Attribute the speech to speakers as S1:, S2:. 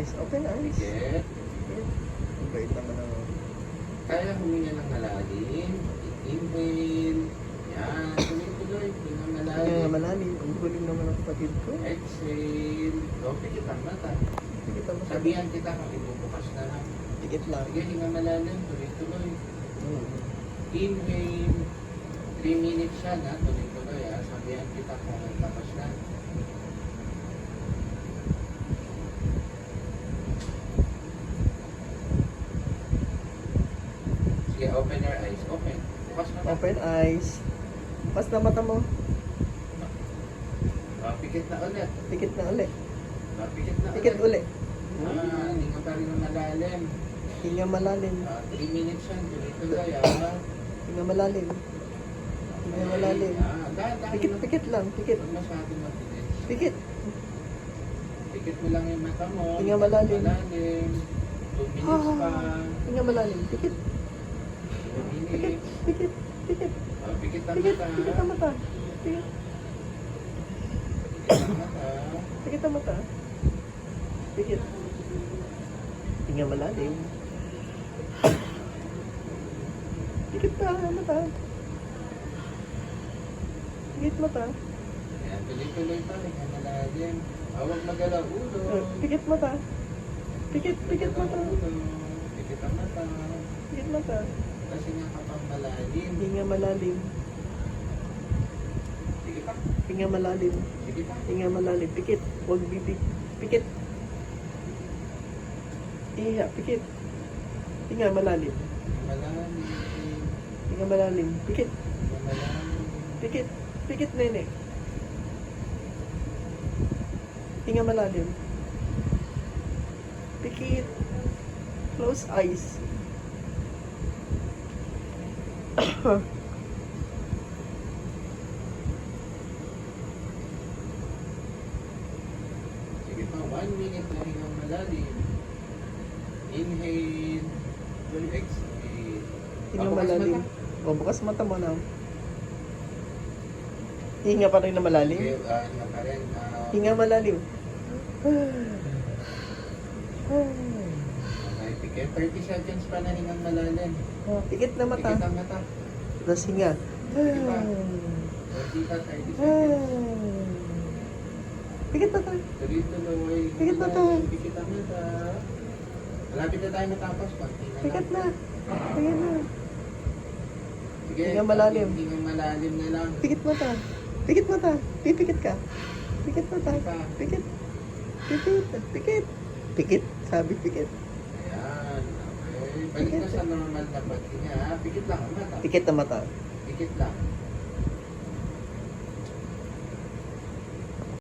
S1: eyes. Open eyes.
S2: Pikit.
S1: Ang bait naman ang...
S2: Kaya huminga ng malalim. Inhale. Yan. Tuloy-tuloy. Hinga malalim.
S1: Kaya malalim. Ang guling naman ang kapatid ko.
S2: Exhale. O, pikit ang mata.
S1: Pikit ang mata.
S2: Sabihan kita kung ibubukas na lang.
S1: Pikit lang.
S2: Sige, hinga malalim. Tuloy-tuloy.
S1: Hmm.
S2: Inhale. 3 minutes yan ha. Tuloy-tuloy ha. Sabihan kita kung nagtakas na. Sige, open your eyes. Open. Bukas na.
S1: Open eyes. Pas na mata mo.
S2: Pikit na ulit.
S1: Pikit na uli.
S2: Pikit na
S1: Pikit uli.
S2: Hinga pa rin ng malalim.
S1: Hinga malalim.
S2: 3 minutes yan. Tuloy-tuloy ha.
S1: Hinga malalim. Hinga malalim.
S2: Dahan-dahan
S1: Pikit,
S2: lang.
S1: pikit lang. Pikit.
S2: Huwag masyadong mabilis.
S1: Pikit.
S2: Pikit mo lang yung mata mo.
S1: Hinga malalim.
S2: 2 minutes pa.
S1: Hinga malalim. Pikit.
S2: 2
S1: Pikit.
S2: minutes.
S1: Pikit. Pikit.
S2: Pikit ang
S1: Pikit.
S2: mata.
S1: Pikit ang mata. Pikit.
S2: Pikit ang mata.
S1: Pikit ang mata. Pikit. Hinga malalim. Pikit pa ang mata. Pikit mata.
S2: Ayan, tuloy-tuloy pa. Hinga malalim. Huwag magalaw ulo.
S1: Pikit mata. Pikit. Pikit
S2: Magalaw
S1: mata.
S2: ulo. Pikit ang mata.
S1: Pikit mata.
S2: Kasi nga kapag malalim.
S1: Hinga malalim.
S2: Sige pa.
S1: Hinga malalim.
S2: Sige pa.
S1: Hinga malalim. Pikit. Huwag bibig. Pikit. Iha. Pikit. Hinga malalim.
S2: Malalim.
S1: Hinga malalim. Pikit.
S2: Malalim.
S1: Pikit. Pikit, nene. Hinga malalim. Pikit. Close eyes.
S2: Sige pa, 1 minute na hingang malalim. Inhale. Exhale.
S1: Hinga
S2: Bukas
S1: malalim.
S2: mata.
S1: O, bukas mata mo na. Hinga pa rin na malalim.
S2: Okay, hinga pa rin.
S1: Hinga malalim.
S2: Okay, pikit. 30 seconds pa na hingang malalim.
S1: Pikit na mata.
S2: Pikit ang mata.
S1: Tapos hinga.
S2: Sige pa. 30 pa, 30 seconds.
S1: Pikit mata.
S2: Tuloy-tuloy.
S1: Pikit mata.
S2: Pikit ang mata. Malapit na tayo matapos. Konti na lang.
S1: Pikit na. Pikit na.
S2: Sige,
S1: Hinga malalim.
S2: Hingang malalim na lang.
S1: Pikit mata. Pikit mata. Pipikit ka. Pikit mata.
S2: Sige pa.
S1: Pikit. Pikit. Pikit. Pikit. Sabi pikit.
S2: Ayan. Okay. Balik na sa normal na paghinga. Pikit lang ang mata.
S1: Pikit na mata.
S2: Pikit lang.